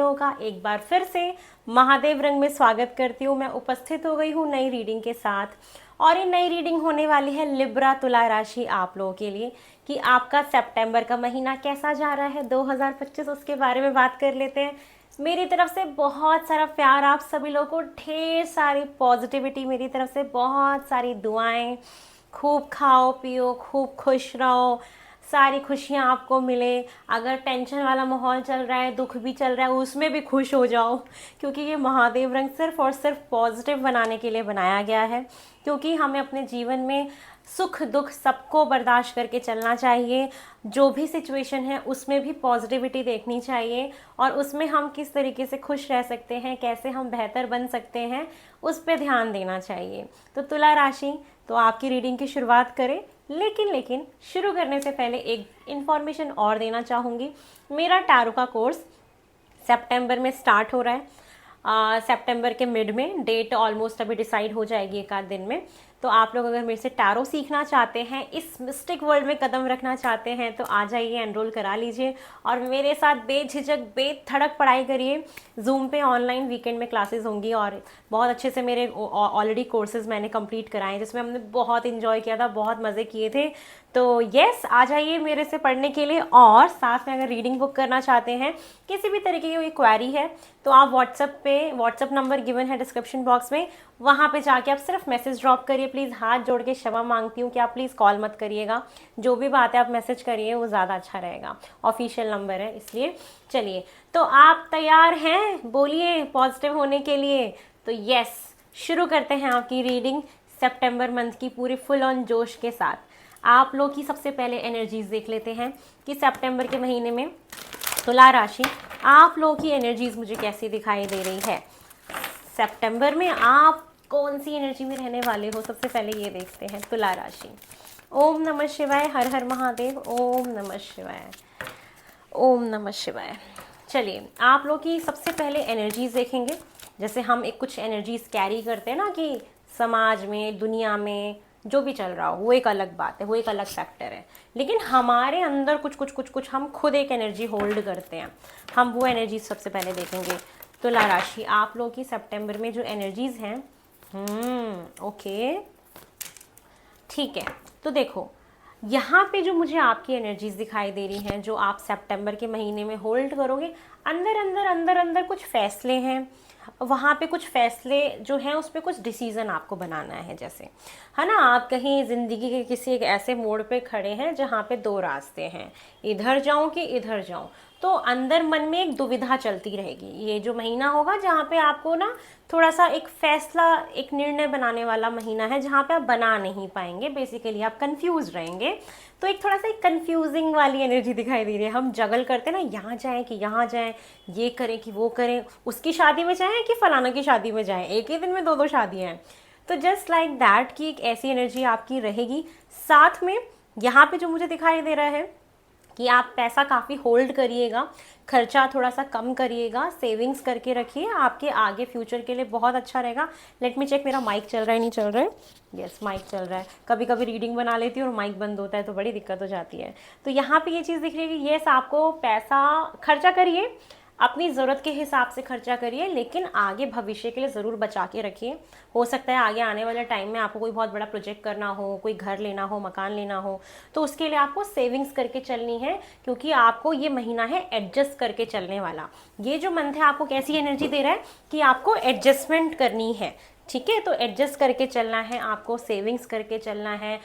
लोगों का एक बार फिर से महादेव रंग में स्वागत करती हूँ। मैं उपस्थित हो गई हूँ नई रीडिंग के साथ, और ये नई रीडिंग होने वाली है लिब्रा तुला राशि आप लोगों के लिए कि आपका सितंबर का महीना कैसा जा रहा है 2025, उसके बारे में बात कर लेते हैं। मेरी तरफ से बहुत सारा प्यार आप सभी लोगों को, ढेर सारी पॉजिटिविटी मेरी तरफ से, बहुत सारी दुआएं। खूब खाओ पियो, खूब खुश रहो, सारी खुशियाँ आपको मिले। अगर टेंशन वाला माहौल चल रहा है, दुख भी चल रहा है, उसमें भी खुश हो जाओ, क्योंकि ये महादेव रंग सिर्फ और सिर्फ पॉजिटिव बनाने के लिए बनाया गया है। क्योंकि हमें अपने जीवन में सुख दुख सबको बर्दाश्त करके चलना चाहिए। जो भी सिचुएशन है उसमें भी पॉजिटिविटी देखनी चाहिए, और उसमें हम किस तरीके से खुश रह सकते हैं, कैसे हम बेहतर बन सकते हैं, उस पर ध्यान देना चाहिए। तो तुला राशि, तो आपकी रीडिंग की शुरुआत करें। लेकिन शुरू करने से पहले एक इन्फॉर्मेशन और देना चाहूँगी। मेरा टैरो का कोर्स सितंबर में स्टार्ट हो रहा है। सितंबर के मिड में, डेट ऑलमोस्ट अभी डिसाइड हो जाएगी एक आध दिन में। तो आप लोग अगर मेरे से टैरो सीखना चाहते हैं, इस मिस्टिक वर्ल्ड में कदम रखना चाहते हैं, तो आ जाइए, एनरोल करा लीजिए और मेरे साथ बेझिझक बेधड़क पढ़ाई करिए। जूम पे ऑनलाइन वीकेंड में क्लासेस होंगी, और बहुत अच्छे से मेरे ऑलरेडी कोर्सेज मैंने कंप्लीट कराए हैं, जिसमें हमने बहुत इन्जॉय किया था, बहुत मज़े किए थे। तो यस, आ जाइए मेरे से पढ़ने के लिए। और साथ में अगर रीडिंग बुक करना चाहते हैं, किसी भी तरीके की कोई क्वेरी है, तो आप व्हाट्सअप नंबर गिवन है डिस्क्रिप्शन बॉक्स में, वहाँ पे जाके आप सिर्फ मैसेज ड्रॉप करिए। प्लीज़ हाथ जोड़ के क्षमा मांगती हूँ कि आप प्लीज़ कॉल मत करिएगा। जो भी बात है आप मैसेज करिए, वो ज़्यादा अच्छा रहेगा। ऑफिशियल नंबर है इसलिए। चलिए, तो आप तैयार हैं, बोलिए, पॉजिटिव होने के लिए? तो यस, शुरू करते हैं आपकी रीडिंग सितंबर मंथ की पूरी फुल ऑन जोश के साथ। आप लोग की सबसे पहले एनर्जीज देख लेते हैं कि सितंबर के महीने में तुला राशि, आप लोगों की एनर्जीज मुझे कैसी दिखाई दे रही है। सितंबर में आप कौन सी एनर्जी में रहने वाले हो, सबसे पहले ये देखते हैं। तुला राशि, ओम नमः शिवाय, हर हर महादेव, ओम नमः शिवाय, ओम नमः शिवाय। चलिए, आप लोग की सबसे पहले एनर्जीज देखेंगे। जैसे हम एक कुछ एनर्जीज कैरी करते हैं ना, कि समाज में, दुनिया में जो भी चल रहा हो, वो एक अलग बात है, वो एक अलग फैक्टर है। लेकिन हमारे अंदर कुछ हम खुद एक एनर्जी होल्ड करते हैं। हम वो एनर्जीज सबसे पहले देखेंगे। तुला राशि, आप लोग की सितंबर में जो एनर्जीज हैं, ओके, ठीक है। तो देखो, यहाँ पे जो मुझे आपकी एनर्जीज दिखाई दे रही हैं, जो आप सितंबर के महीने में होल्ड करोगे, अंदर कुछ फैसले हैं। वहाँ पे कुछ फैसले जो हैं, उस पर कुछ डिसीज़न आपको बनाना है। जैसे, है ना, आप कहीं ज़िंदगी के किसी एक ऐसे मोड़ पे खड़े हैं जहाँ पे दो रास्ते हैं, इधर जाऊँ कि इधर जाऊँ। तो अंदर मन में एक दुविधा चलती रहेगी। ये जो महीना होगा जहाँ पे आपको ना थोड़ा सा एक फैसला, एक निर्णय बनाने वाला महीना है, जहाँ पे आप बना नहीं पाएंगे। बेसिकली आप कंफ्यूज रहेंगे। तो एक थोड़ा सा एक कंफ्यूजिंग वाली एनर्जी दिखाई दे रही है। हम जगल करते हैं ना, यहाँ जाएं कि यहाँ जाएं, ये करें कि वो करें, उसकी शादी में जाएं कि फलाना की शादी में जाएं, एक ही दिन में दो दो शादियाँ हैं। तो जस्ट लाइक दैट की एक ऐसी एनर्जी आपकी रहेगी। साथ में यहाँ पे जो मुझे दिखाई दे रहा है कि आप पैसा काफ़ी होल्ड करिएगा, खर्चा थोड़ा सा कम करिएगा, सेविंग्स करके रखिए, आपके आगे फ्यूचर के लिए बहुत अच्छा रहेगा। लेट मी चेक, मेरा माइक चल रहा है, नहीं चल रहा है? यस, माइक चल रहा है। कभी कभी रीडिंग बना लेती हूँ और माइक बंद होता है, तो बड़ी दिक्कत हो जाती है। तो यहाँ पे ये चीज़ दिख रही है कि यस, आपको पैसा खर्चा करिए, अपनी ज़रूरत के हिसाब से खर्चा करिए, लेकिन आगे भविष्य के लिए ज़रूर बचा के रखिए। हो सकता है आगे आने वाले टाइम में आपको कोई बहुत बड़ा प्रोजेक्ट करना हो, कोई घर लेना हो, मकान लेना हो, तो उसके लिए आपको सेविंग्स करके चलनी है, क्योंकि आपको ये महीना है एडजस्ट करके चलने वाला। ये जो मंथ है आपको कैसी एनर्जी दे रहा है कि आपको एडजस्टमेंट करनी है। ठीक है, तो एडजस्ट करके चलना है आपको, सेविंग्स करके चलना है।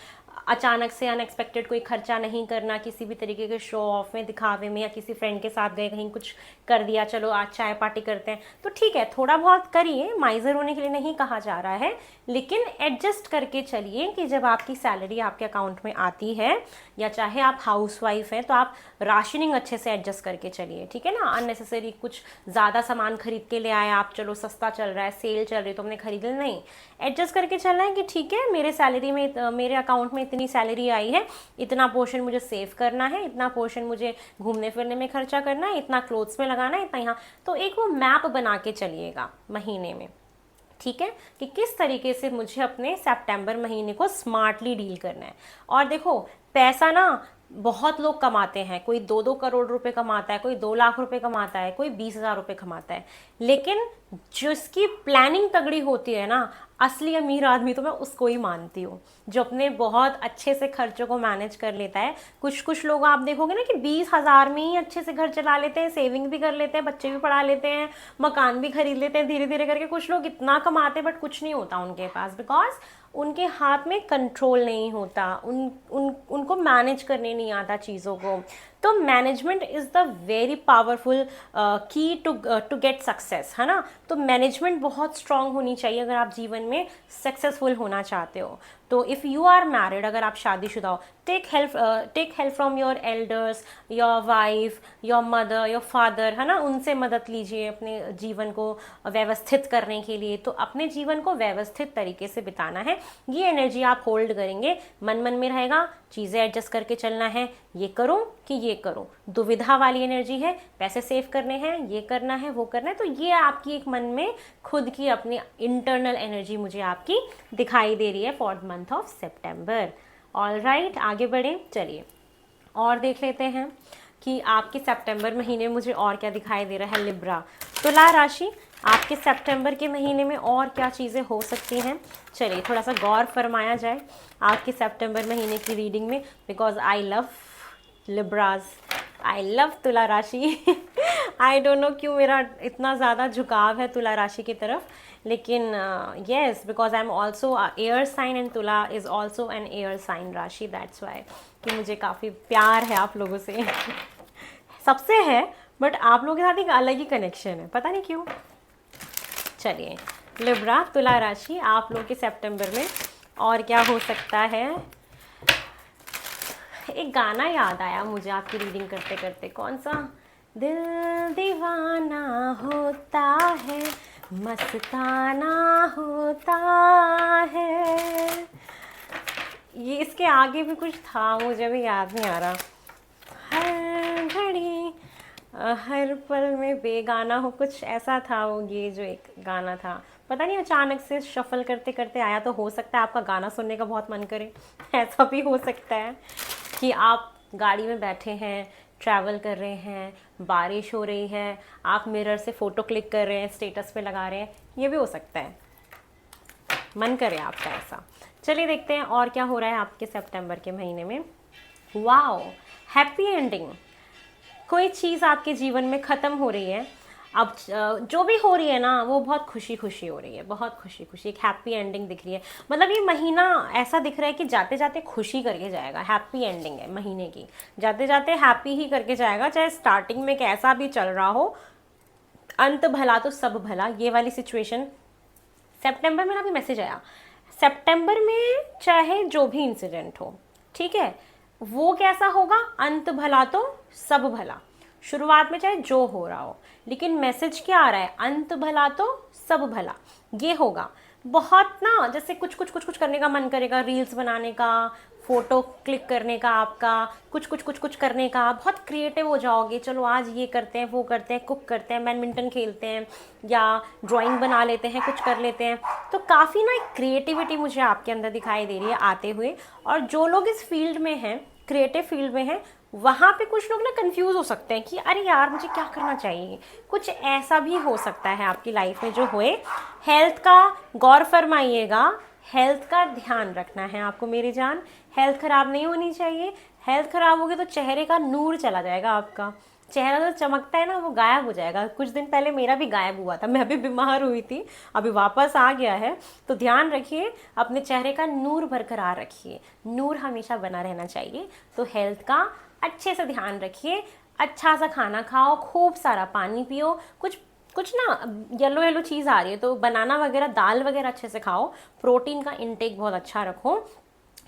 अचानक से अनएक्सपेक्टेड कोई खर्चा नहीं करना, किसी भी तरीके के शो ऑफ में, दिखावे में, या किसी फ्रेंड के साथ गए कहीं कुछ कर दिया, चलो आज चाय पार्टी करते हैं, तो ठीक है, थोड़ा बहुत करिए, माइजर होने के लिए नहीं कहा जा रहा है, लेकिन एडजस्ट करके चलिए कि जब आपकी सैलरी आपके अकाउंट में आती है, या चाहे आप हाउसवाइफ हैं, तो आप राशनिंग अच्छे से एडजस्ट करके चलिए। ठीक है ना, अननेसेसरी कुछ ज़्यादा सामान खरीद के ले आए आप, चलो सस्ता चल रहा है, सेल चल रही है तो हमने खरीद लिया, नहीं, एडजस्ट करके चलना है कि ठीक है, मेरे सैलरी में, मेरे अकाउंट में इतनी सैलरी आई है, इतना पोर्शन मुझे सेव करना है, इतना पोर्शन मुझे घूमने फिरने में खर्चा करना है, इतना क्लोथ्स में लगाना है, इतना यहाँ। तो एक वो मैप बना के चलिएगा महीने में। ठीक है, कि किस तरीके से मुझे अपने सितंबर महीने को स्मार्टली डील करना है। और देखो, पैसा ना बहुत लोग कमाते हैं, कोई 2-2 करोड़ रुपए कमाता है, कोई 2 लाख रुपए कमाता है, कोई 20,000 रुपए कमाता है, लेकिन जिसकी प्लानिंग तगड़ी होती है ना, असली अमीर आदमी तो मैं उसको ही मानती हूँ, जो अपने बहुत अच्छे से खर्चों को मैनेज कर लेता है। कुछ कुछ लोग आप देखोगे ना कि 20,000 में ही अच्छे से घर चला लेते हैं, सेविंग भी कर लेते हैं, बच्चे भी पढ़ा लेते हैं, मकान भी खरीद लेते हैं धीरे धीरे करके। कुछ लोग इतना कमाते हैं बट कुछ नहीं होता उनके पास, बिकॉज उनके हाथ में कंट्रोल नहीं होता, उनको मैनेज करने नहीं आता चीज़ों को। तो management is the very powerful की टू गेट सक्सेस, है ना। तो मैनेजमेंट बहुत स्ट्रांग होनी चाहिए अगर आप जीवन में सक्सेसफुल होना चाहते हो। तो इफ़ यू आर मैरिड, अगर आप शादीशुदा हो, take help from your elders, your wife, your mother, your father, है ना, उनसे मदद लीजिए अपने जीवन को व्यवस्थित करने के लिए। तो अपने जीवन को व्यवस्थित तरीके से बिताना है, ये एनर्जी आप होल्ड करेंगे। मन मन में रहेगा चीज़ें एडजस्ट करके चलना है, ये करूं कि ये करूं, दुविधा वाली एनर्जी है, पैसे सेव करने हैं, ये करना है, वो करना है। तो ये आपकी एक मन में खुद की अपनी इंटरनल एनर्जी मुझे आपकी दिखाई दे रही है for the month of September. All right, आगे बढ़ें, चलिए और देख लेते हैं कि आपके सितंबर महीने में मुझे और क्या दिखाई दे रहा है। लिब्रा, तुला राशि, आपके सितंबर के महीने में और क्या चीज़ें हो सकती हैं, चलिए थोड़ा सा गौर फरमाया जाए आपके सितंबर महीने की रीडिंग में, because I love लिब्राज, I love तुला राशि। आई डोंट नो क्यों मेरा इतना ज़्यादा झुकाव है तुला राशि की तरफ, लेकिन yes, because I am also air sign and तुला is also an air sign राशि, दैट्स वाई कि मुझे काफ़ी प्यार है आप लोगों से। सबसे है, बट आप लोगों के साथ एक अलग ही कनेक्शन है, पता नहीं क्यों। चलिए लिब्रा, तुला राशि, आप लोग के सितंबर में और क्या हो सकता है। एक गाना याद आया मुझे आपकी रीडिंग करते करते, कौन सा, दिल दीवाना होता है, मस्ताना होता है, ये इसके आगे भी कुछ था, मुझे भी याद नहीं आ रहा। हर घड़ी हर पल में बेगाना हो, कुछ ऐसा था वो, ये जो एक गाना था, पता नहीं अचानक से शफल करते करते आया, तो हो सकता है आपका गाना सुनने का बहुत मन करे। ऐसा भी हो सकता है कि आप गाड़ी में बैठे हैं, ट्रैवल कर रहे हैं, बारिश हो रही है, आप मिरर से फ़ोटो क्लिक कर रहे हैं, स्टेटस पे लगा रहे हैं, ये भी हो सकता है, मन करे आपका ऐसा। चलिए देखते हैं और क्या हो रहा है आपके सितंबर के महीने में। वाओ, हैप्पी एंडिंग, कोई चीज़ आपके जीवन में ख़त्म हो रही है, अब जो भी हो रही है ना वो बहुत खुशी खुशी हो रही है, बहुत खुशी खुशी, एक हैप्पी एंडिंग दिख रही है। मतलब ये महीना ऐसा दिख रहा है कि जाते जाते खुशी करके जाएगा, हैप्पी एंडिंग है महीने की, जाते जाते हैप्पी ही करके जाएगा, चाहे स्टार्टिंग में कैसा भी चल रहा हो, अंत भला तो सब भला, ये वाली सिचुएशन। सितंबर में ना भी मैसेज आया, सितंबर में चाहे जो भी इंसिडेंट हो, ठीक है, वो कैसा होगा, अंत भला तो सब भला। शुरुआत में चाहे जो हो रहा हो, लेकिन मैसेज क्या आ रहा है, अंत भला तो सब भला, ये होगा। बहुत ना जैसे कुछ कुछ कुछ कुछ करने का मन करेगा, रील्स बनाने का, फोटो क्लिक करने का, आपका कुछ कुछ कुछ कुछ करने का, बहुत क्रिएटिव हो जाओगे, चलो आज ये करते हैं, वो करते हैं, कुक करते हैं, बैडमिंटन खेलते हैं, या ड्राइंग बना लेते हैं, कुछ कर लेते हैं। तो काफ़ी ना एक क्रिएटिविटी मुझे आपके अंदर दिखाई दे रही है आते हुए। और जो लोग इस फील्ड में हैं, क्रिएटिव फील्ड में हैं, वहाँ पे कुछ लोग ना कंफ्यूज हो सकते हैं कि अरे यार मुझे क्या करना चाहिए, कुछ ऐसा भी हो सकता है आपकी लाइफ में जो होए। हेल्थ का गौर फरमाइएगा, हेल्थ का ध्यान रखना है आपको मेरी जान, हेल्थ ख़राब नहीं होनी चाहिए। हेल्थ ख़राब होगी तो चेहरे का नूर चला जाएगा, आपका चेहरा जो चमकता है ना वो गायब हो जाएगा। कुछ दिन पहले मेरा भी गायब हुआ था, मैं अभी बीमार हुई थी, अभी वापस आ गया है। तो ध्यान रखिए, अपने चेहरे का नूर बरकरार रखिए, नूर हमेशा बना रहना चाहिए। तो हेल्थ का अच्छे से ध्यान रखिए, अच्छा सा खाना खाओ, खूब सारा पानी पियो, कुछ ना येलो येलो चीज़ आ रही है तो बनाना वगैरह, दाल वगैरह अच्छे से खाओ, प्रोटीन का इंटेक बहुत अच्छा रखो,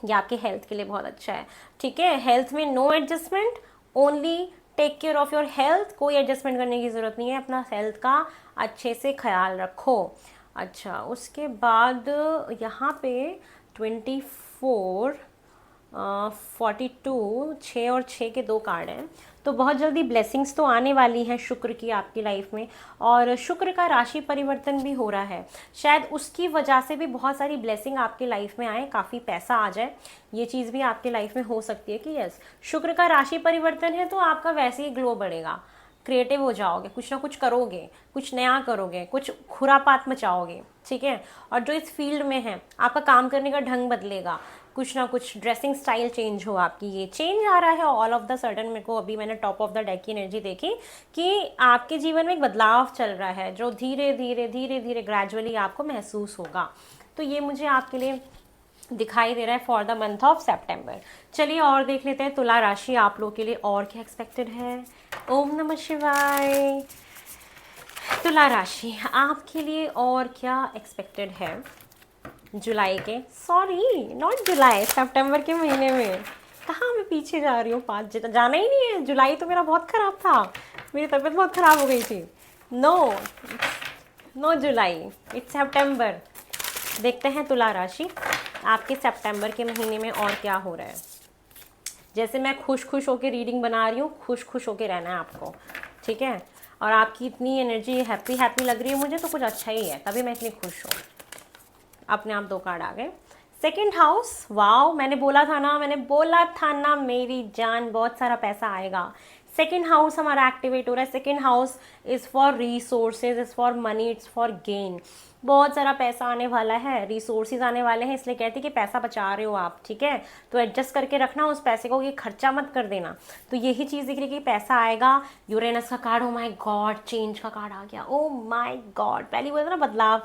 ये आपके हेल्थ के लिए बहुत अच्छा है, ठीक है। हेल्थ में no adjustment, only take care of your health, कोई एडजस्टमेंट करने की ज़रूरत नहीं है, अपना हेल्थ का अच्छे से ख्याल रखो। अच्छा, उसके बाद यहाँ पे 24 42, 6 और 6 के 2 कार्ड हैं। तो बहुत जल्दी ब्लेसिंग्स तो आने वाली हैं शुक्र की आपकी लाइफ में, और शुक्र का राशि परिवर्तन भी हो रहा है, शायद उसकी वजह से भी बहुत सारी ब्लेसिंग आपकी लाइफ में आए, काफ़ी पैसा आ जाए, ये चीज़ भी आपकी लाइफ में हो सकती है कि यस शुक्र का राशि परिवर्तन है तो आपका वैसे ही ग्लो बढ़ेगा, क्रिएटिव हो जाओगे, कुछ ना कुछ करोगे, कुछ नया करोगे, कुछ खुरापात मचाओगे, ठीक है। और जो इस फील्ड में है आपका काम करने का ढंग बदलेगा, कुछ ना कुछ ड्रेसिंग स्टाइल चेंज हो आपकी, ये चेंज आ रहा है ऑल ऑफ द सडन। मेरे को अभी मैंने टॉप ऑफ द डेक की एनर्जी देखी कि आपके जीवन में एक बदलाव चल रहा है जो धीरे धीरे धीरे धीरे ग्रेजुअली आपको महसूस होगा। तो ये मुझे आपके लिए दिखाई दे रहा है for the month of September. चलिए और देख लेते हैं तुला राशि आप लोगों के लिए और क्या एक्सपेक्टेड है। ओम नमः शिवाय। तुला राशि आपके लिए और क्या एक्सपेक्टेड है जुलाई के, सॉरी नॉट जुलाई, सितंबर के महीने में। कहाँ मैं पीछे जा रही हूँ, 5 जाना ही नहीं है, जुलाई तो मेरा बहुत ख़राब था, मेरी तबीयत बहुत ख़राब हो गई थी। नो जुलाई, इट्स सितंबर। देखते हैं तुला राशि आपके सितंबर के महीने में और क्या हो रहा है। जैसे मैं खुश होके रीडिंग बना रही हूँ, खुश होके रहना है आपको, ठीक है। और आपकी इतनी एनर्जी हैप्पी लग रही है मुझे, तो कुछ अच्छा ही है, तभी मैं इतनी खुश हूँ। अपने आप 2 कार्ड आ गए। सेकंड हाउस, वाओ, मैंने बोला था ना मेरी जान, बहुत सारा पैसा आएगा। सेकंड हाउस हमारा एक्टिवेट हो रहा है। Second house is for resources, is for money, it's for gain. बहुत सारा पैसा आने वाला है, रिसोर्सेज आने वाले हैं, इसलिए कहती कि पैसा बचा रहे हो आप, ठीक है, तो एडजस्ट करके रखना उस पैसे को, ये खर्चा मत कर देना। तो यही चीज़ दिख रही है कि पैसा आएगा। यूरेनस का card, oh my God, change का कार्ड आ गया, ओ माय गॉड, पहली बोला ना बदलाव,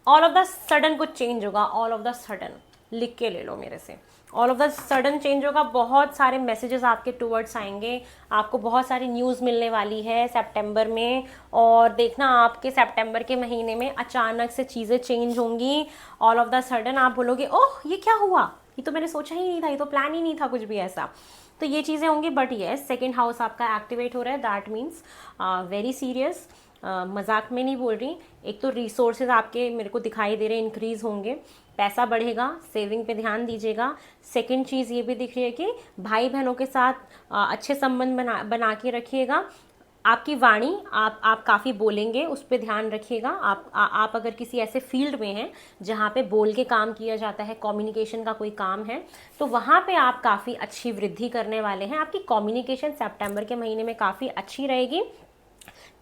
ऑल ऑफ द सडन कुछ चेंज होगा, ऑल ऑफ द सडन, लिख के ले लो मेरे से, all of the sudden change होगा। बहुत सारे मैसेजेस आपके टूवर्ड्स आएंगे, आपको बहुत सारी न्यूज़ मिलने वाली है सितंबर में। और देखना आपके सितंबर के महीने में अचानक से चीज़ें चेंज होंगी, ऑल ऑफ द सडन आप बोलोगे ओह ये क्या हुआ, ये तो मैंने सोचा ही नहीं था, ये तो प्लान ही नहीं था कुछ भी ऐसा। तो ये चीज़ें होंगी। बट येस सेकेंड हाउस आपका एक्टिवेट हो रहा है, दैट मीन्स वेरी सीरियस, मजाक में नहीं बोल रही। एक तो रिसोर्सेज आपके मेरे को दिखाई दे रहे इंक्रीज़ होंगे, पैसा बढ़ेगा, सेविंग पे ध्यान दीजिएगा। सेकंड चीज़ ये भी दिख रही है कि भाई बहनों के साथ अच्छे संबंध बना के रखिएगा। आपकी वाणी आप काफ़ी बोलेंगे, उस पर ध्यान रखिएगा। आप अगर किसी ऐसे फील्ड में हैं जहाँ पे बोल के काम किया जाता है, कम्युनिकेशन का कोई काम है, तो वहाँ पे आप काफ़ी अच्छी वृद्धि करने वाले हैं। आपकी कम्युनिकेशन सितंबर के महीने में काफ़ी अच्छी रहेगी।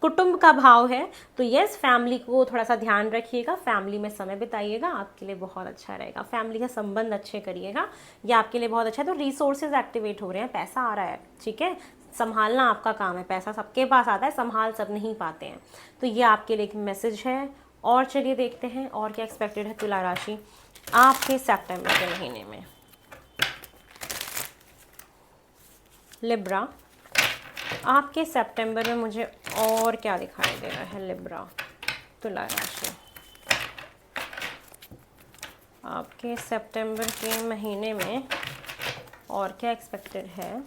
कुटुंब का भाव है तो यस फैमिली को थोड़ा सा ध्यान रखिएगा, फैमिली में समय बिताइएगा, आपके लिए बहुत अच्छा रहेगा। फैमिली का संबंध अच्छे करिएगा, ये आपके लिए बहुत अच्छा है। तो रिसोर्सेज एक्टिवेट हो रहे हैं, पैसा आ रहा है, ठीक है, संभालना आपका काम है। पैसा सबके पास आता है, संभाल सब नहीं पाते हैं, तो ये आपके लिए एक मैसेज है। और चलिए देखते हैं और क्या एक्सपेक्टेड है तुला राशि आपके सितंबर के महीने में। लिब्रा आपके सितंबर में मुझे और क्या दिखाई दे रहा है। लिब्रा तुला राशि आपके सितंबर के महीने में और क्या एक्सपेक्टेड है।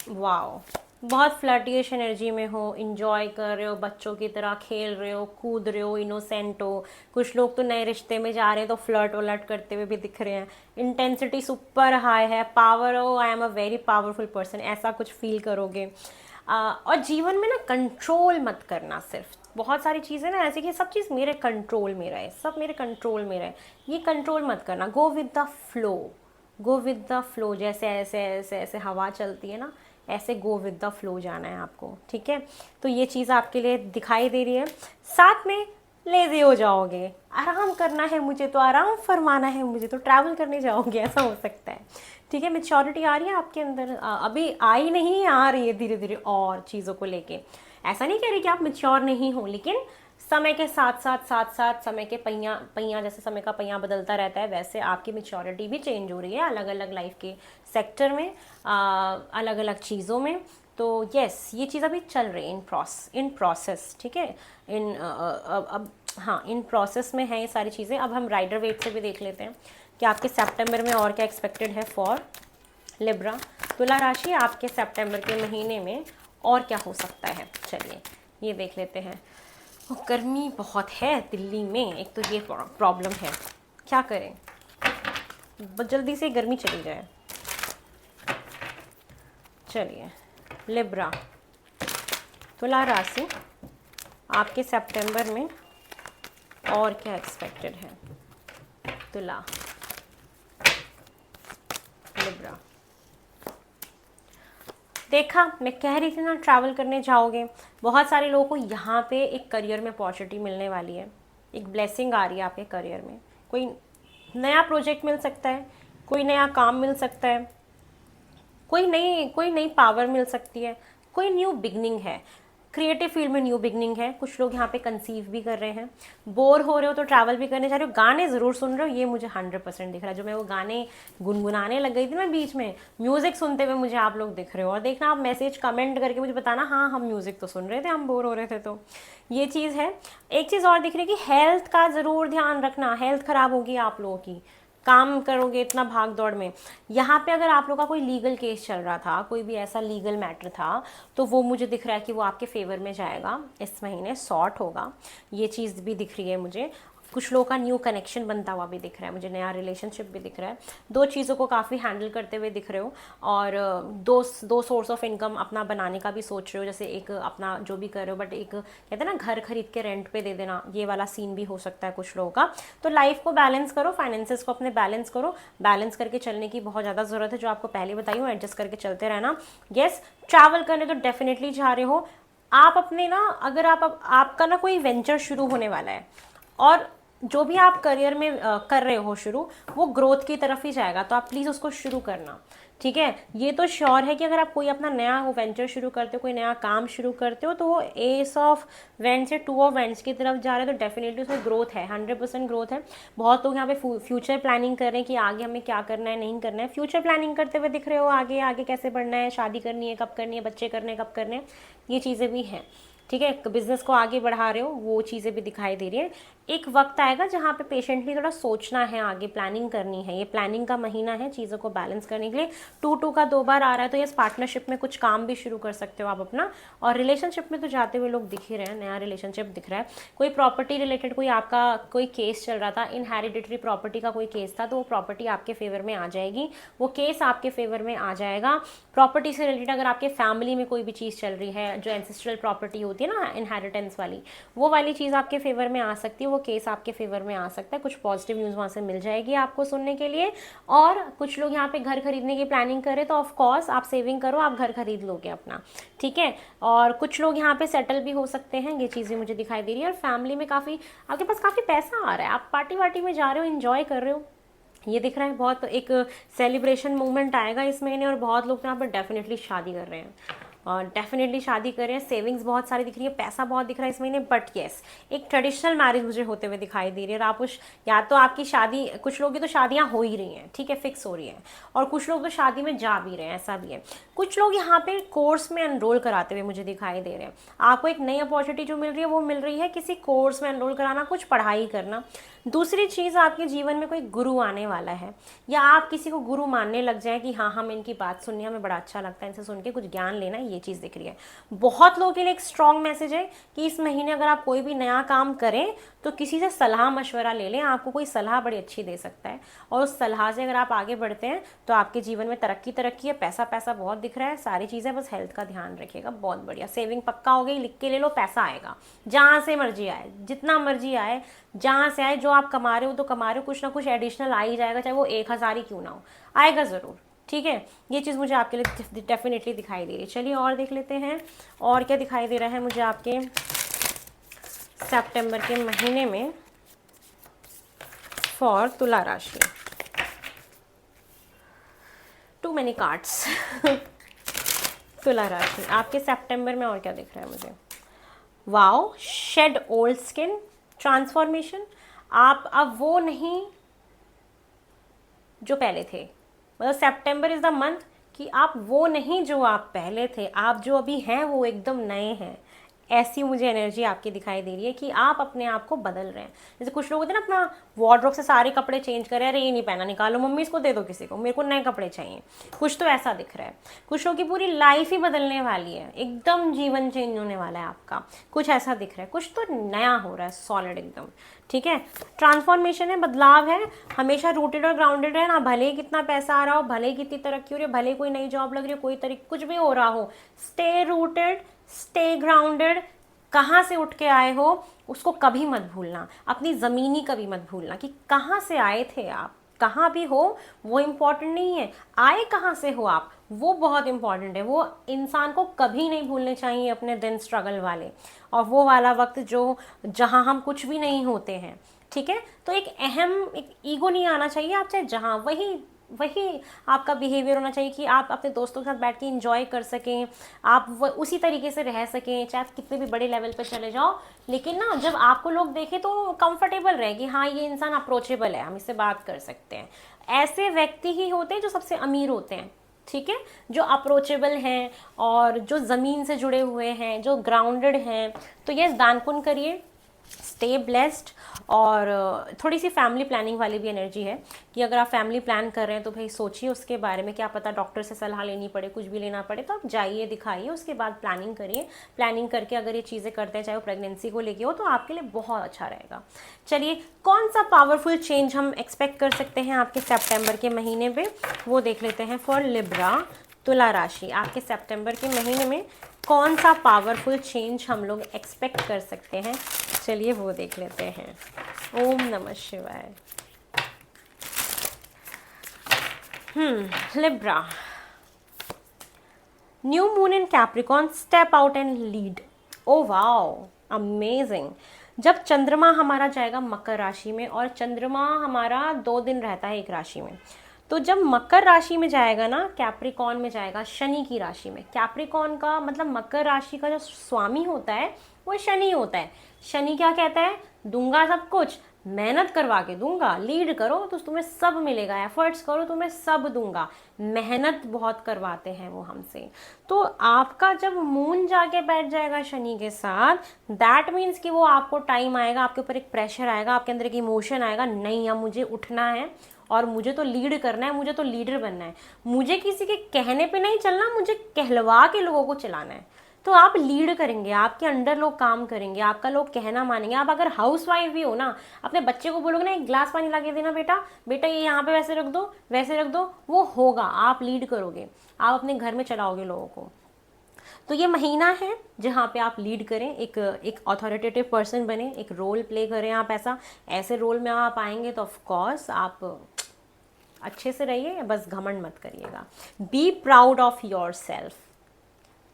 वाओ, बहुत फ्लर्टियश एनर्जी में हो, इंजॉय कर रहे हो, बच्चों की तरह खेल रहे हो, कूद रहे हो, इनोसेंट हो। कुछ लोग तो नए रिश्ते में जा रहे हैं तो फ्लर्ट वलर्ट करते हुए भी दिख रहे हैं। इंटेंसिटी सुपर हाई है, पावर हो, I am a very powerful person, ऐसा कुछ फील करोगे। और जीवन में ना कंट्रोल मत करना, सिर्फ बहुत सारी चीज़ें ना ऐसी कि सब चीज़ मेरे कंट्रोल में रहे, सब मेरे कंट्रोल में रहे, ये कंट्रोल मत करना। Go with the flow, go with the flow, जैसे ऐसे ऐसे ऐसे हवा चलती है ना, ऐसे गो विद द फ्लो जाना है आपको, ठीक है। तो ये चीज़ आपके लिए दिखाई दे रही है। साथ में लेज़ी हो जाओगे, आराम करना है मुझे तो आराम फरमाना है मुझे तो ट्रैवल करने जाओगे, ऐसा हो सकता है, ठीक है। मैच्योरिटी आ रही है आपके अंदर, अभी आई नहीं, आ रही है धीरे धीरे और चीज़ों को लेके। ऐसा नहीं कह रही कि आप मैच्योर नहीं हो, लेकिन समय के साथ साथ समय के पहिया जैसे समय का पहिया बदलता रहता है, वैसे आपकी मैच्योरिटी भी चेंज हो रही है अलग अलग लाइफ के सेक्टर में, अलग अलग चीज़ों में। तो यस ये चीज़ अभी चल रही है इन प्रोसेस, ठीक है, अब हाँ इन प्रोसेस में है ये सारी चीज़ें। अब हम राइडर वेट से भी देख लेते हैं कि आपके सितंबर में और क्या एक्सपेक्टेड है फॉर लिब्रा तुला राशि आपके सितंबर के महीने में और क्या हो सकता है। चलिए ये देख लेते हैं। गर्मी बहुत है दिल्ली में, एक तो ये प्रॉब्लम है, क्या करें, जल्दी से गर्मी चली जाए। चलिए लिब्रा, तुला राशि, आपके सितंबर में और क्या एक्सपेक्टेड है? तुला, लिब्रा। देखा, मैं कह रही थी ना ट्रैवल करने जाओगे। बहुत सारे लोगों को यहाँ पे एक करियर में अपॉर्चुनिटी मिलने वाली है, एक ब्लेसिंग आ रही है आपके करियर में। कोई नया प्रोजेक्ट मिल सकता है, कोई नया काम मिल सकता है, कोई नई पावर मिल सकती है, कोई न्यू बिगनिंग है। क्रिएटिव फील्ड में न्यू बिगनिंग है। कुछ लोग यहाँ पे कंसीव भी कर रहे हैं। बोर हो रहे हो तो ट्रैवल भी करने जा रहे हो। गाने ज़रूर सुन रहे हो, ये मुझे 100% दिख रहा है। जो मैं वो गाने गुनगुनाने लग गई थी ना बीच में, म्यूज़िक सुनते हुए मुझे आप लोग दिख रहे हो। और देखना, आप मैसेज कमेंट करके मुझे बताना, हाँ हम म्यूज़िक तो सुन रहे थे, हम बोर हो रहे थे। तो ये चीज़ है। एक चीज़ और दिख रही है कि हेल्थ का ज़रूर ध्यान रखना। हेल्थ ख़राब होगी आप लोगों की, काम करोगे इतना भाग दौड़ में। यहाँ पे अगर आप लोग का कोई लीगल केस चल रहा था, कोई भी ऐसा लीगल मैटर था, तो वो मुझे दिख रहा है कि वो आपके फेवर में जाएगा, इस महीने सॉर्ट होगा। ये चीज़ भी दिख रही है मुझे। कुछ लोगों का न्यू कनेक्शन बनता हुआ भी दिख रहा है मुझे, नया रिलेशनशिप भी दिख रहा है। दो चीज़ों को काफ़ी हैंडल करते हुए दिख रहे हो। और दो सोर्स ऑफ इनकम अपना बनाने का भी सोच रहे हो। जैसे एक अपना जो भी कर रहे हो, बट एक कहते हैं ना घर खरीद के रेंट पे दे देना, ये वाला सीन भी हो सकता है कुछ लोगों का। तो लाइफ को बैलेंस करो, फाइनेंसेस को अपने बैलेंस करो। बैलेंस करके चलने की बहुत ज़्यादा ज़रूरत है, जो आपको पहले बताई हूँ, एडजस्ट करके चलते रहना। येस, ट्रैवल करने तो डेफिनेटली जा रहे हो आप अपने ना। अगर आपका ना कोई वेंचर शुरू होने वाला है, और जो भी आप करियर में कर रहे हो शुरू, वो ग्रोथ की तरफ ही जाएगा, तो आप प्लीज़ उसको शुरू करना, ठीक है। ये तो श्योर है कि अगर आप कोई अपना नया वो वेंचर शुरू करते हो, कोई नया काम शुरू करते हो, तो वो एस ऑफ वेंट्स से 2 ऑफ वेंट्स की तरफ जा रहे हैं, तो डेफिनेटली उसमें ग्रोथ है, 100% ग्रोथ है। बहुत लोग यहाँ पे फ्यूचर प्लानिंग कर रहे हैं कि आगे हमें क्या करना है, नहीं करना है। फ्यूचर प्लानिंग करते हुए दिख रहे हो, आगे आगे कैसे बढ़ना है, शादी करनी है, कब करनी है, बच्चे करने कब करने हैं, ये चीज़ें भी हैं, ठीक है। बिजनेस को आगे बढ़ा रहे हो, वो चीज़ें भी दिखाई दे रही है। एक वक्त आएगा जहाँ पे पेशेंटली थोड़ा सोचना है, आगे प्लानिंग करनी है। ये प्लानिंग का महीना है चीज़ों को बैलेंस करने के लिए। 2-2 का 2 बार आ रहा है, तो ये पार्टनरशिप में कुछ काम भी शुरू कर सकते हो आप अपना। और रिलेशनशिप में तो जाते हुए लोग दिख ही रहे हैं, नया रिलेशनशिप दिख रहा है। कोई प्रॉपर्टी रिलेटेड कोई आपका कोई केस चल रहा था, इनहेरिडिटरी प्रॉपर्टी का कोई केस था, तो वो प्रॉपर्टी आपके फेवर में आ जाएगी, वो केस आपके फेवर में आ जाएगा। प्रॉपर्टी से रिलेटेड अगर आपके फैमिली में कोई भी चीज़ चल रही है, जो एंसेस्ट्रल प्रॉपर्टी होती है ना, इनहेरिटेंस वाली, वो वाली चीज़ आपके फेवर में आ सकती है, वो केस आपके फेवर में आ सकता है। कुछ पॉजिटिव न्यूज़ वहाँ से मिल जाएगी आपको सुनने के लिए। और कुछ लोग यहाँ पे घर खरीदने की प्लानिंग करें, तो ऑफ कोर्स आप सेविंग करो, आप घर खरीद लोगे अपना, ठीक है। और कुछ लोग यहाँ पे सेटल भी हो सकते हैं, ये चीज़ें मुझे दिखाई दे रही है। और फैमिली में काफ़ी आपके पास काफ़ी पैसा आ रहा है, आप पार्टी वार्टी में जा रहे हो, इन्जॉय कर रहे हो, ये दिख रहा है। बहुत एक सेलिब्रेशन मूवमेंट आएगा इस महीने। और बहुत लोग यहाँ पर डेफिनेटली शादी कर रहे हैं, और डेफिनेटली शादी कर रहे हैं। सेविंग्स बहुत सारी दिख रही है, पैसा बहुत दिख रहा है इस महीने। बट येस, एक ट्रेडिशनल मैरिज मुझे होते हुए दिखाई दे रही है। और आप उस, या तो आपकी शादी, कुछ लोग की तो शादियां हो ही रही हैं, ठीक है, फिक्स हो रही हैं, और कुछ लोग तो शादी में जा भी रहे हैं, ऐसा भी है। कुछ लोग यहाँ पे कोर्स में एनरोल कराते हुए मुझे दिखाई दे रहे हैं। आपको एक नई अपॉर्चुनिटी जो मिल रही है, वो मिल रही है किसी कोर्स में एनरोल कराना, कुछ पढ़ाई करना। दूसरी चीज़, आपके जीवन में कोई गुरु आने वाला है, या आप किसी को गुरु मानने लग जाए कि हाँ हम इनकी बात सुननी, हमें बड़ा अच्छा लगता है इनसे सुन के, कुछ ज्ञान लेना, ये चीज़ दिख रही है। बहुत लोगों के लिए एक स्ट्रॉन्ग मैसेज है कि इस महीने अगर आप कोई भी नया काम करें, तो किसी से सलाह मशवरा ले लें, आपको कोई सलाह बड़ी अच्छी दे सकता है। और उस सलाह से अगर आप आगे बढ़ते हैं, तो आपके जीवन में तरक्की है। पैसा पैसा बहुत दिख रहा है, सारी चीज़ें, बस हेल्थ का ध्यान रखिएगा। बहुत बढ़िया, सेविंग पक्का हो गई, लिख के ले लो, पैसा आएगा जहाँ से मर्जी आए, जितना मर्जी आए, जहाँ से आए। जो आप कमा रहे हो तो कमा रहे हो, कुछ ना कुछ एडिशनल आ ही जाएगा, चाहे वो 1000 ही क्यों ना हो, आएगा ज़रूर, ठीक है। ये चीज़ मुझे आपके लिए डेफिनेटली दिखाई दे रही है। चलिए और देख लेते हैं और क्या दिखाई दे रहा है मुझे आपके सितंबर के महीने में फॉर तुला राशि। Too many cards. तुला राशि आपके सितंबर में और क्या दिख रहा है मुझे? Wow, shed old skin, transformation. आप अब वो नहीं जो पहले थे, मतलब सितंबर इज़ द मंथ कि आप वो नहीं जो आप पहले थे, आप जो अभी हैं वो एकदम नए हैं, ऐसी मुझे एनर्जी आपकी दिखाई दे रही है कि आप अपने आप को बदल रहे हैं। जैसे कुछ लोग होते हैं ना, अपना वार्डरोब से सारे कपड़े चेंज कर रहे हैं, अरे ये नहीं पहना, निकालो मम्मी, इसको दे दो किसी को, मेरे को नए कपड़े चाहिए। कुछ तो ऐसा दिख रहा है। कुछ लोगों की पूरी लाइफ ही बदलने वाली है, एकदम जीवन चेंज होने वाला है आपका, कुछ ऐसा दिख रहा है। कुछ तो नया हो रहा है, सॉलिड एकदम, ठीक है। ट्रांसफॉर्मेशन है, बदलाव है। हमेशा रूटेड और ग्राउंडेड है ना, भले ही कितना पैसा आ रहा हो, भले ही कितनी तरक्की हो रही है, भले ही कोई नई जॉब लग रही हो, कोई तरीके कुछ भी हो रहा हो, स्टे रूटेड, स्टे ग्राउंडेड। कहाँ से उठ के आए हो उसको कभी मत भूलना, अपनी ज़मीनी कभी मत भूलना कि कहाँ से आए थे आप। कहाँ भी हो वो इम्पॉर्टेंट नहीं है, आए कहाँ से हो आप वो बहुत इंपॉर्टेंट है। वो इंसान को कभी नहीं भूलने चाहिए अपने दिन स्ट्रगल वाले, और वो वाला वक्त जो जहाँ हम कुछ भी नहीं होते हैं, ठीक है। तो एक ईगो नहीं आना चाहिए, आप चाहे जहाँ वही आपका बिहेवियर होना चाहिए कि आप अपने दोस्तों के साथ बैठ के इंजॉय कर सकें, आप उसी तरीके से रह सकें, चाहे आप कितने भी बड़े लेवल पर चले जाओ, लेकिन ना जब आपको लोग देखें तो कंफर्टेबल रहे कि हाँ ये इंसान अप्रोचेबल है, हम इससे बात कर सकते हैं। ऐसे व्यक्ति ही होते हैं जो सबसे अमीर होते हैं, ठीक है, जो अप्रोचेबल हैं और जो ज़मीन से जुड़े हुए हैं, जो ग्राउंडेड हैं। तो ये दान पुण्य करिए, स्टे ब्लेस्ड। और थोड़ी सी फैमिली प्लानिंग वाली भी एनर्जी है कि अगर आप फैमिली प्लान कर रहे हैं तो भाई सोचिए उसके बारे में, क्या पता डॉक्टर से सलाह लेनी पड़े, कुछ भी लेना पड़े, तो आप जाइए, दिखाइए, उसके बाद प्लानिंग करिए। प्लानिंग करके अगर ये चीज़ें करते हैं, चाहे वो प्रेगनेंसी को लेके हो, तो आपके लिए बहुत अच्छा रहेगा। चलिए, कौन सा पावरफुल चेंज हम एक्सपेक्ट कर सकते हैं आपके सेप्टेम्बर के महीने में, वो देख लेते हैं। फॉर लिब्रा, तुला राशि, आपके सितंबर के महीने में कौन सा पावरफुल चेंज हम लोग एक्सपेक्ट कर सकते हैं, चलिए वो देख लेते हैं। ओम नमः शिवाय। Libra, new moon in Capricorn, step out and lead. Oh wow, amazing. जब चंद्रमा हमारा जाएगा मकर राशि में, और चंद्रमा हमारा 2 दिन रहता है एक राशि में, तो जब मकर राशि में जाएगा ना, कैप्रिकॉन में जाएगा, शनि की राशि में। कैप्रिकॉन का मतलब मकर राशि का जो स्वामी होता है वो शनि होता है। शनि क्या कहता है, दूंगा सब कुछ, मेहनत करवा के दूंगा, लीड करो तो तुम्हें सब मिलेगा, एफर्ट्स करो तुम्हें सब दूंगा। मेहनत बहुत करवाते हैं वो हमसे। तो आपका जब मून जाके बैठ जाएगा शनि के साथ, दैट मीन्स कि वो आपको टाइम आएगा, आपके ऊपर एक प्रेशर आएगा, आपके अंदर एक इमोशन आएगा, नहीं अब मुझे उठना है और मुझे तो लीड करना है, मुझे तो लीडर बनना है, मुझे किसी के कहने पे नहीं चलना, मुझे कहलवा के लोगों को चलाना है। तो आप लीड करेंगे, आपके अंडर लोग काम करेंगे, आपका लोग कहना मानेंगे। आप अगर हाउस वाइफ भी हो ना, अपने बच्चे को बोलोगे ना एक गिलास पानी ला के देना बेटा, बेटा ये यहाँ पे वैसे रख दो, वैसे रख दो, वो होगा। आप लीड करोगे, आप अपने घर में चलाओगे लोगों को। तो ये महीना है जहाँ पे आप लीड करें, एक अथॉरिटेटिव पर्सन बने, एक रोल प्ले करें आप। ऐसे रोल में आप आएंगे तो ऑफ कोर्स आप अच्छे से रहिए, बस घमंड मत करिएगा। Be proud of yourself,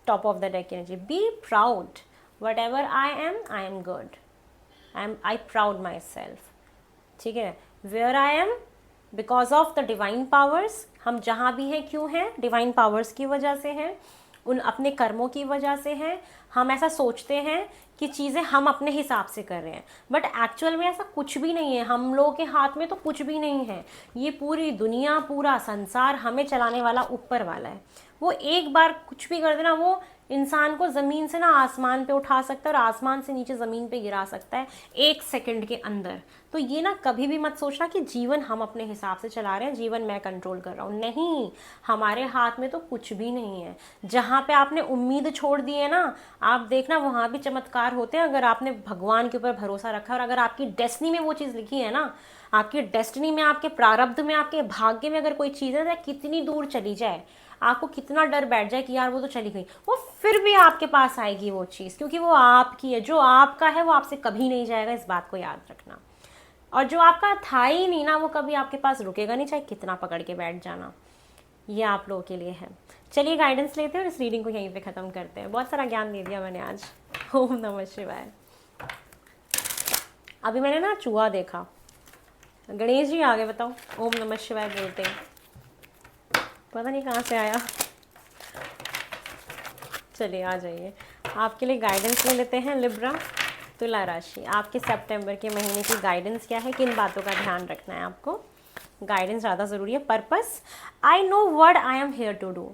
top of the deck energy. Be proud, whatever I am good, I proud myself, ठीक है। Where I am because of the divine powers, हम जहाँ भी हैं क्यों हैं, डिवाइन पावर्स की वजह से हैं, उन अपने कर्मों की वजह से हैं। हम ऐसा सोचते हैं कि चीज़ें हम अपने हिसाब से कर रहे हैं, बट एक्चुअल में ऐसा कुछ भी नहीं है। हम लोगों के हाथ में तो कुछ भी नहीं है। ये पूरी दुनिया, पूरा संसार हमें चलाने वाला ऊपर वाला है। वो एक बार कुछ भी कर देना, वो इंसान को ज़मीन से ना आसमान पे उठा सकता है और आसमान से नीचे ज़मीन पे गिरा सकता है 1 सेकंड के अंदर। तो ये ना कभी भी मत सोचना कि जीवन हम अपने हिसाब से चला रहे हैं, जीवन मैं कंट्रोल कर रहा हूँ। नहीं, हमारे हाथ में तो कुछ भी नहीं है। जहाँ पे आपने उम्मीद छोड़ दी है ना, आप देखना वहाँ भी चमत्कार होते हैं। अगर आपने भगवान के ऊपर भरोसा रखा और अगर आपकी डेस्टिनी में वो चीज़ लिखी है ना, आपकी डेस्टिनी में, आपके प्रारब्ध में, आपके भाग्य में अगर कोई चीज़ है, कितनी दूर चली जाए, आपको कितना डर बैठ जाए कि यार वो तो चली गई, वो फिर भी आपके पास आएगी वो चीज़, क्योंकि वो आपकी है। जो आपका है वो आपसे कभी नहीं जाएगा, इस बात को याद रखना। और जो आपका था ही नहीं ना, वो कभी आपके पास रुकेगा नहीं, चाहे कितना पकड़ के बैठ जाना। ये आप लोगों के लिए है। चलिए गाइडेंस लेते हैं और इस रीडिंग को यहीं पे ख़त्म करते हैं। बहुत सारा ज्ञान दे दिया मैंने आज। ओम नमः शिवाय। अभी मैंने ना चूहा देखा, गणेश जी आ गए, बताओ ओम नमः शिवाय बोलते हैं, पता नहीं कहाँ से आया। चलिए आ जाइए, आपके लिए गाइडेंस ले लेते हैं। लिब्रा, तुला राशि, आपके सितंबर के महीने की गाइडेंस क्या है, किन बातों का ध्यान रखना है आपको। गाइडेंस ज़्यादा ज़रूरी है। Purpose, I know what I am here to do.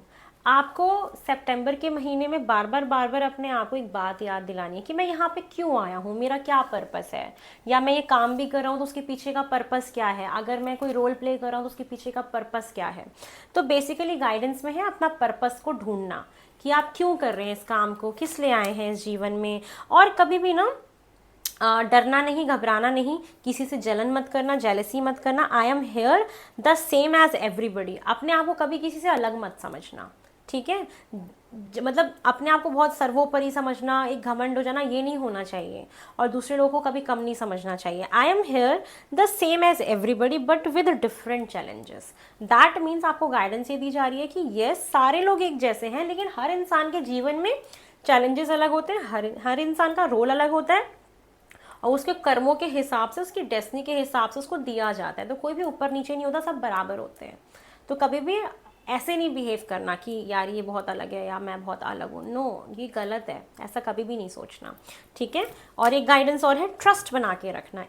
आपको सितंबर के महीने में बार बार अपने आप को एक बात याद दिलानी है कि मैं यहाँ पे क्यों आया हूँ, मेरा क्या पर्पस है, या मैं ये काम भी कर रहा हूँ तो उसके पीछे का पर्पस क्या है, अगर मैं कोई रोल प्ले कर रहा हूँ तो उसके पीछे का पर्पस क्या है। तो बेसिकली गाइडेंस में है अपना पर्पस को ढूंढना कि आप क्यों कर रहे हैं इस काम को, किस लिए आए हैं इस जीवन में। और कभी भी ना डरना नहीं, घबराना नहीं, किसी से जलन मत करना, जेलसी मत करना। I am here the same as everybody. अपने आप को कभी किसी से अलग मत समझना, ठीक है। मतलब अपने आप को बहुत सर्वोपरि समझना, एक घमंड हो जाना, ये नहीं होना चाहिए। और दूसरे लोगों को कभी कम नहीं समझना चाहिए। I am here the same as everybody but with different challenges. That means आपको गाइडेंस ये दी जा रही है कि यस, सारे लोग एक जैसे हैं, लेकिन हर इंसान के जीवन में चैलेंजेस अलग होते हैं, हर इंसान का रोल अलग होता है और उसके कर्मों के हिसाब से, उसकी डेस्टिनी के हिसाब से उसको दिया जाता है। तो कोई भी ऊपर नीचे नहीं होता, सब बराबर होते हैं। तो कभी भी ऐसे नहीं बिहेव करना कि यार ये बहुत अलग है या मैं बहुत अलग हूँ। नो, ये गलत है, ऐसा कभी भी नहीं सोचना, ठीक है। और एक गाइडेंस और है, ट्रस्ट बना के रखना।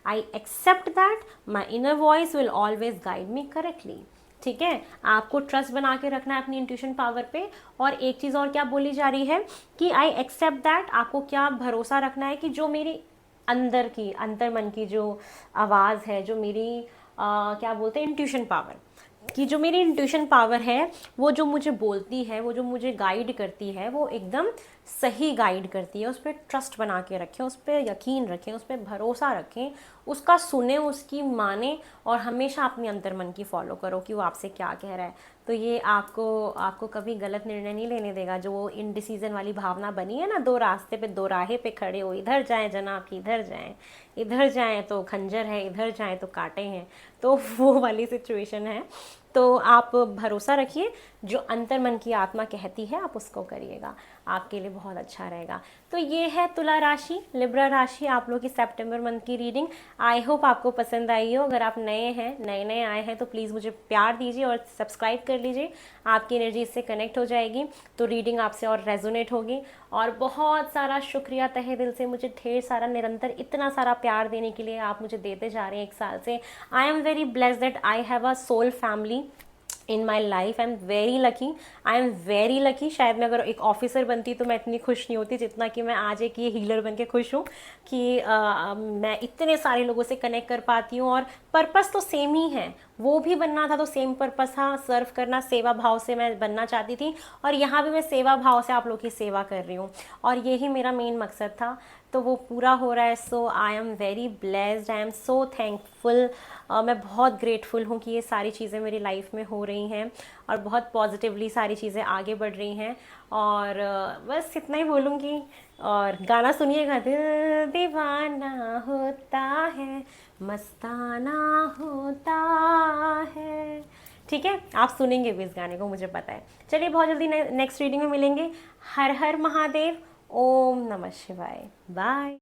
I accept that my inner voice will always guide me correctly, ठीक है। आपको ट्रस्ट बना के रखना है अपनी इंट्यूशन पावर पे। और एक चीज़ और क्या बोली जा रही है कि आई एक्सेप्ट दैट, आपको क्या भरोसा रखना है कि जो मेरी अंदर की, अंतर मन की जो आवाज़ है, जो मेरी क्या बोलते हैं, इंट्यूशन पावर, कि जो मेरी इंट्यूशन पावर है, वो जो मुझे बोलती है, वो जो मुझे गाइड करती है, वो एकदम सही गाइड करती है। उस पर ट्रस्ट बना के रखें, उस पर यकीन रखें, उस पर भरोसा रखें, उसका सुने, उसकी माने और हमेशा अपनी अंतर्मन की फॉलो करो कि वो आपसे क्या कह रहा है। तो ये आपको कभी गलत निर्णय नहीं लेने देगा। जो वो इनडिसीजन वाली भावना बनी है ना, दो रास्ते पे, दो राहे पे खड़े हो, इधर जाएं जनाब कि इधर जाएं, इधर जाएं तो खंजर है, इधर जाएं तो कांटे हैं, तो वो वाली सिचुएशन है। तो आप भरोसा रखिए, जो अंतर्मन की आत्मा कहती है आप उसको करिएगा, आपके लिए बहुत अच्छा रहेगा। तो ये है तुला राशि, लिब्रा राशि, आप लोग की सितंबर मंथ की रीडिंग। आई होप आपको पसंद आई हो। अगर आप नए आए हैं तो प्लीज़ मुझे प्यार दीजिए और सब्सक्राइब कर लीजिए। आपकी एनर्जी इससे कनेक्ट हो जाएगी तो रीडिंग आपसे और रेजोनेट होगी। और बहुत सारा शुक्रिया तहे दिल से, मुझे ढेर सारा निरंतर इतना सारा प्यार देने के लिए आप मुझे देते जा रहे हैं 1 साल से। I am very blessed that I have a soul family in my life. I am very lucky, I am very lucky. शायद मैं अगर एक ऑफिसर बनती तो मैं इतनी खुश नहीं होती जितना कि मैं आज एक ये हीलर बन के खुश हूँ कि मैं इतने सारे लोगों से कनेक्ट कर पाती हूँ। और पर्पस तो सेम ही है, वो भी बनना था तो सेम पर्पस था, सर्व करना, सेवा भाव से मैं बनना चाहती थी। और यहाँ भी मैं सेवा भाव से आप लोग की सेवा कर रही हूँ और यही मेरा मेन मकसद था, तो वो पूरा हो रहा है। So I am very blessed, I am so thankful. मैं बहुत ग्रेटफुल हूँ कि ये सारी चीज़ें मेरी लाइफ में हो रही हैं और बहुत पॉजिटिवली सारी चीज़ें आगे बढ़ रही हैं। और बस इतना ही बोलूँगी। और गाना सुनिएगा, दिल दीवाना होता है, मस्ताना होता है, ठीक है। आप सुनेंगे भी इस गाने को, मुझे पता है। चलिए, बहुत जल्दी नेक्स्ट रीडिंग में मिलेंगे। हर हर महादेव, ओम नमः शिवाय, बाय।